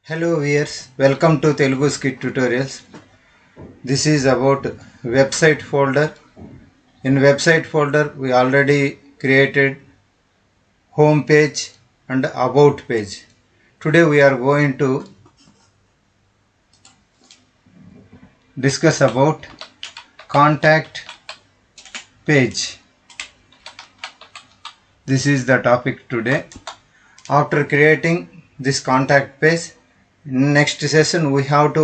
Hello viewers, welcome to Telugu Skit Tutorials. This is about website folder. In website folder we already created home page and about page. Today we are going to discuss about contact page. This is the topic today. After creating this contact page, next session we have to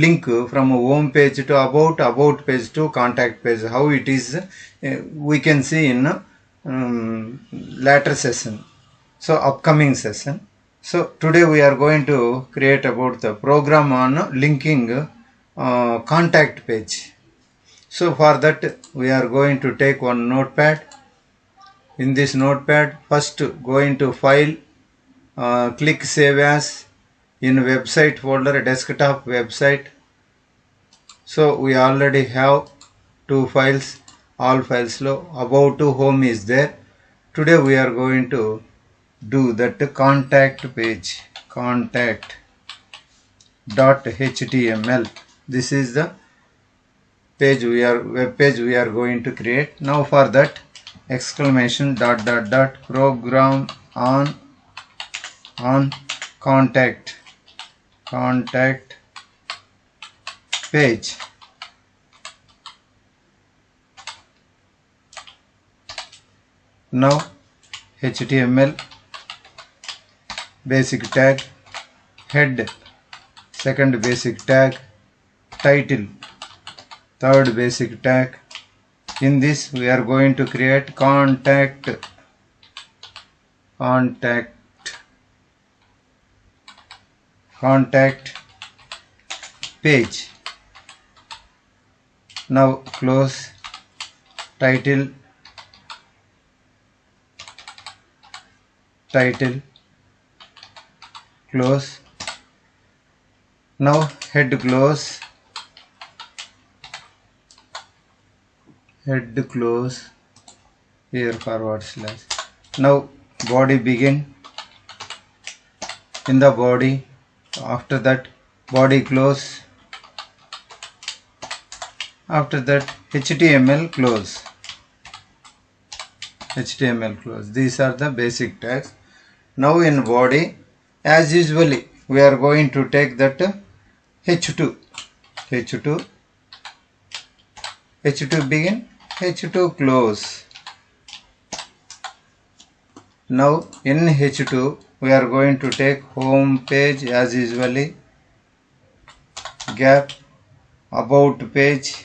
link from home page to about page to contact page. How it is we can see in later session, so upcoming session. So today we are going to create about the program on linking contact page. So for that we are going to take one notepad. In this notepad, first go into file, click save as. In website folder, desktop website. So we already have two files, all files low. About to home is there. Today we are going to do that contact page, contact.html. This is the page web page we are going to create. Now for that, exclamation program on contact page. Now HTML basic tag, head second basic tag, title third basic tag. In this we are going to create contact page. Now close, title close. Now head close, here forward slash. Now body begin. In the body, after that body close, after that HTML close. These are the basic tags. Now in body, as usually we are going to take that h2 begin, h2 close. Now in h2 we are going to take home page as usually, gap, about page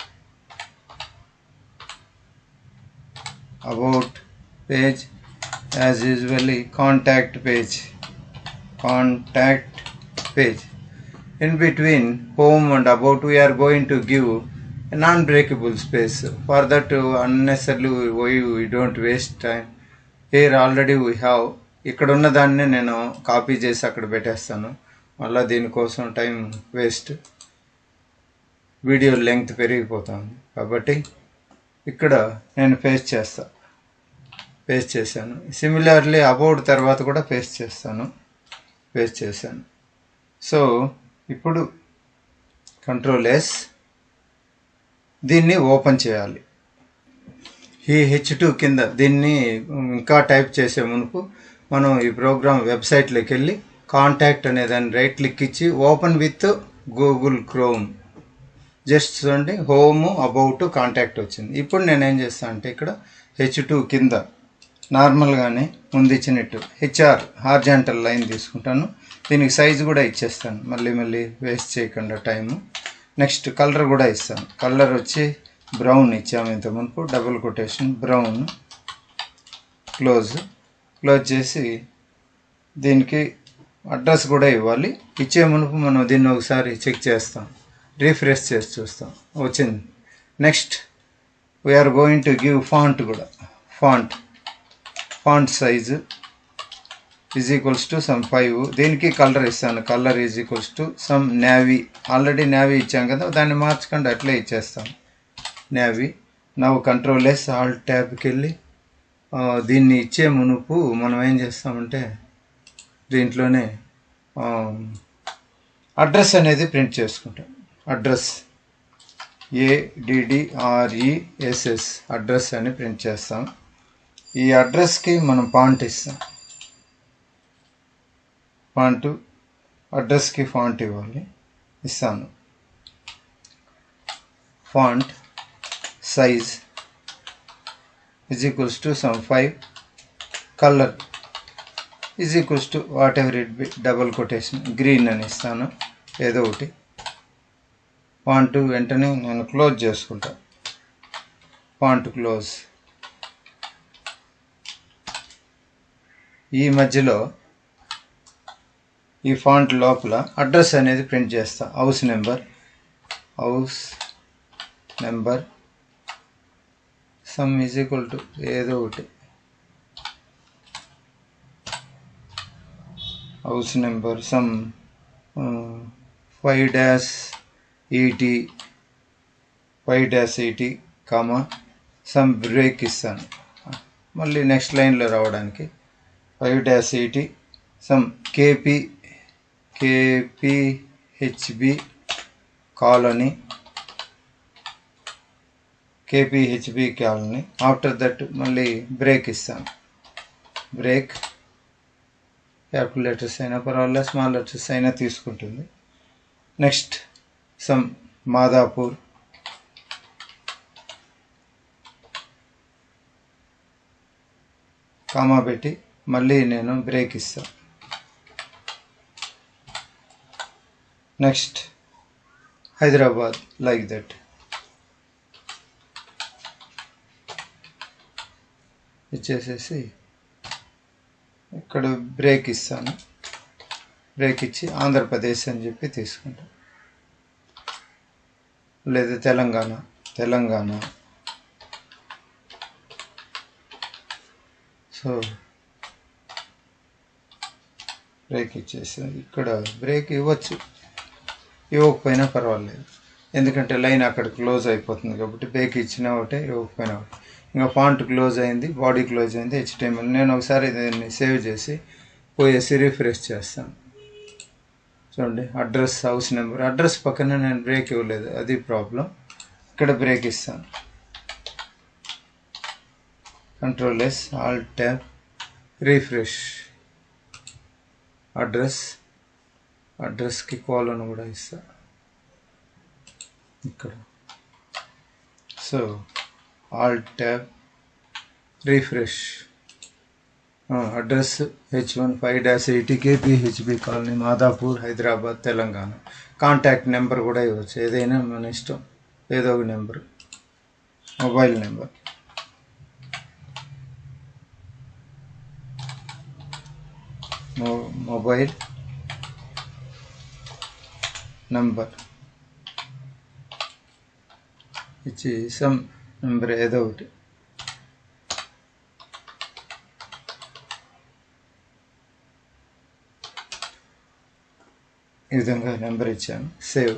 as usually, contact page. In between home and about we are going to give a non-breakable space. For that unnecessarily we don't waste time. Here already we have, ఇక్కడ ఉన్న దాన్ని నేను copy చేసి అక్కడ పెట్టేస్తాను. మళ్ళీ దీనికోసం time waste, video length పెరిగిపోతుంది. కాబట్టి ఇక్కడ నేను పేస్ట్ చేశాను. సిమిలర్లీ అబౌట్ తర్వాత కూడా పేస్ట్ చేశాను. సో ఇప్పుడు కంట్రోల్ S, దీన్ని ఓపెన్ చేయాలి. ఈ H2 కింద దీన్ని ఇంకా టైప్ చేసే మునుపు మనం ఈ ప్రోగ్రామ్ వెబ్సైట్లోకి వెళ్ళి కాంటాక్ట్ అనే దాన్ని రైట్ క్లిక్ ఇచ్చి open with Google chrome. Just చూడండి, హోమ్ అబౌట్ కాంటాక్ట్ వచ్చింది. ఇప్పుడు నేను ఏం చేస్తాను అంటే ఇక్కడ H2 కింద నార్మల్గానే ముందు ఇచ్చినట్టు HR హార్జాంటల్ లైన్ తీసుకుంటాను. దీనికి సైజు కూడా ఇచ్చేస్తాను, మళ్ళీ వేస్ట్ చేయకుండా టైము. నెక్స్ట్ కలర్ కూడా ఇస్తాను. కలర్ వచ్చి బ్రౌన్ ఇచ్చాము ఇంత మునుపు, డబుల్ కొటేషన్ బ్రౌన్. క్లోజ్ చేసి దీనికి అడ్రస్ కూడా ఇవ్వాలి. ఇచ్చే మునుపు మనం దీన్ని ఒకసారి చెక్ చేస్తాం, రీఫ్రెష్ చేసి చూస్తాం, వచ్చింది. Next we're going to give font కూడా. Font size is equals to some 5. దీనికి కలర్ ఇస్తాను, colour is equals to some navy. Already navy ఇచ్చాం కదా, దాన్ని మార్చకుండా అట్లే ఇచ్చేస్తాం, నేవీ. నవ్వు కంట్రోల్ S, ఆల్ట్ ట్యాబ్కి వెళ్ళి దీన్ని ఇచ్చే మునుపు మనం ఏం చేస్తామంటే దీంట్లోనే అడ్రస్ అనేది ప్రింట్ చేసుకుంటాం. అడ్రస్ ADDRESS అడ్రస్ అని ప్రింట్ చేస్తాం. ఈ అడ్రస్కి మనం ఫాంట్ ఇస్తాం. ఫాంట్ అడ్రస్కి ఫాంట్ ఇస్తాను. Font size = 5, colour whatever it be, double quotation green అని ఇస్తాను. ఏదో ఒకటి ఫాంట్ వెంటనే నేను క్లోజ్ చేసుకుంటా. Font close. ఈ మధ్యలో ఈ ఫాంట్ లోపల అడ్రస్ అనేది ప్రింట్ చేస్తా. హౌస్ నెంబర్ సమ్ = ఏదో ఒకటి, house number some 5-80 comma some break ఇస్తాను. మళ్ళీ నెక్స్ట్ లైన్లో రావడానికి 5-80 some KPHB colony after that మళ్ళీ బ్రేక్ ఇస్తాను. బ్రేక్ క్యాపిటల్ లెటర్స్ అయినా పర్వాలేదు, స్మాల్ లెటర్స్ అయినా తీసుకుంటుంది. నెక్స్ట్ సమ్ మాదాపూర్, కామా పెట్టి మళ్ళీ నేను బ్రేక్ ఇస్తాను. Next Hyderabad, like that. ఇచ్చేసేసి ఇక్కడ బ్రేక్ ఇస్తాను. బ్రేక్ ఇచ్చి ఆంధ్రప్రదేశ్ అని చెప్పి తీసుకుంటాను. లేదా తెలంగాణ. సో బ్రేక్ ఇచ్చేసి ఇక్కడ బ్రేక్ ఇవ్వకపోయినా పర్వాలేదు, ఎందుకంటే లైన్ అక్కడ క్లోజ్ అయిపోతుంది కాబట్టి. బ్రేక్ ఇచ్చినా ఒకటే, ఇవ్వకపోయినా ఒకటి. ఇంకా ఫాంట్ క్లోజ్ అయింది, బాడీ క్లోజ్ అయింది, HTML. నేను ఒకసారి దీన్ని సేవ్ చేసి పోయేసి రిఫ్రెష్ చేస్తాను. చూడండి, అడ్రస్, హౌస్ నెంబర్. అడ్రస్ పక్కన నేను బ్రేక్ ఇవ్వలేదు, అది ప్రాబ్లం. ఇక్కడ బ్రేక్ ఇస్తాను. Ctrl+, Alt+, refresh. అడ్రస్కి కోలన్ కూడా ఇస్తా ఇక్కడ. So Alt+, refresh. Address H1 5-80 KPHB colony, Madhapur, Hyderabad, Telangana. Contact number కూడా ఇవ్వచ్చు, ఏదైనా మన ఇష్టం, ఏదో ఒక నెంబర్. మొబైల్ నెంబర్ ఇచ్చి సమ్ నెంబర్ ఏదో ఒకటి. ఈ విధంగా నెంబర్ ఇచ్చాను. సేవ్.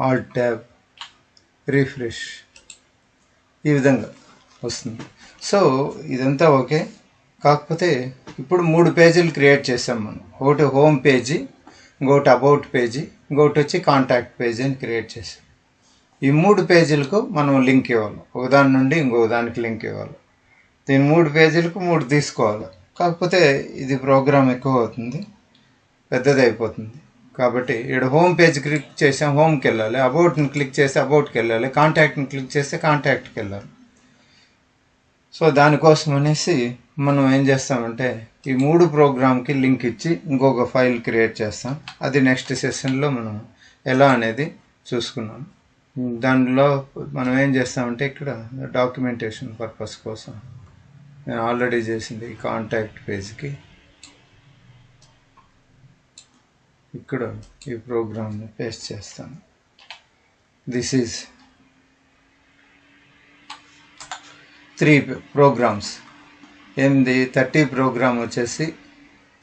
Alt+, refresh. ఈ విధంగా వస్తుంది. సో ఇదంతా ఓకే. కాకపోతే ఇప్పుడు 3 పేజీలు క్రియేట్ చేసాం మనం. ఒకటి హోమ్ పేజీ, ఇంకొకటి అబౌట్ పేజీ, ఇంకొకటి వచ్చి కాంటాక్ట్ పేజీ అని క్రియేట్ చేసాం. ఈ 3 పేజీలకు మనం లింక్ ఇవ్వాలి. ఒకదాని నుండి ఇంకొక దానికి లింక్ ఇవ్వాలి. దీని 3 పేజీలకు 3 తీసుకోవాలి. కాకపోతే ఇది ప్రోగ్రామ్ ఎక్కువ అవుతుంది, పెద్దది అయిపోతుంది. కాబట్టి ఇక్కడ హోమ్ పేజ్ క్లిక్ చేసాం, హోమ్కి వెళ్ళాలి. అబౌట్ని క్లిక్ చేస్తే అబౌట్కి వెళ్ళాలి. కాంటాక్ట్ని క్లిక్ చేస్తే కాంటాక్ట్కి వెళ్ళాలి. సో దానికోసం అనేసి మనం ఏం చేస్తామంటే ఈ 3 ప్రోగ్రామ్కి లింక్ ఇచ్చి ఇంకొక ఫైల్ క్రియేట్ చేస్తాం. అది నెక్స్ట్ సెషన్లో మనం ఎలా అనేది చూసుకున్నాం. దానిలో మనం ఏం చేస్తామంటే ఇక్కడ డాక్యుమెంటేషన్ పర్పస్ కోసం నేను ఆల్రెడీ చేసింది ఈ కాంటాక్ట్ పేజ్కి ఇక్కడ ఈ ప్రోగ్రామ్ని పేస్ట్ చేస్తాను. This is 3 programmes. 30 ప్రోగ్రామ్ వచ్చేసి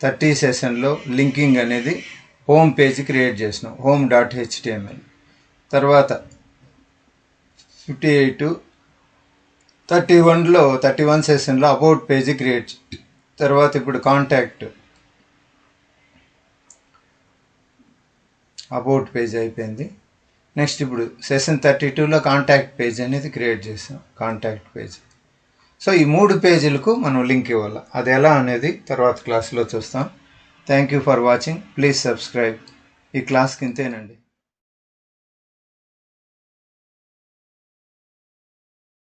30 సెషన్లో లింకింగ్ అనేది హోమ్ పేజ్ క్రియేట్ చేసినాం, home.html. తర్వాత 58 31 సెషన్లో అబౌట్ పేజీ క్రియేట్ తర్వాత ఇప్పుడు కాంటాక్ట్ అబౌట్ పేజ్ అయిపోయింది. నెక్స్ట్ ఇప్పుడు సెషన్ 32లో కాంటాక్ట్ పేజ్ అనేది క్రియేట్ చేసాం, కాంటాక్ట్ పేజ్. సో ఈ 3 పేజీలకు మనం లింక్ ఇవ్వాలి. అది ఎలా అనేది తర్వాత క్లాస్లో చూస్తాం. Thank you for watching. Please subscribe. ఈ క్లాస్కి ఇంతేనండి.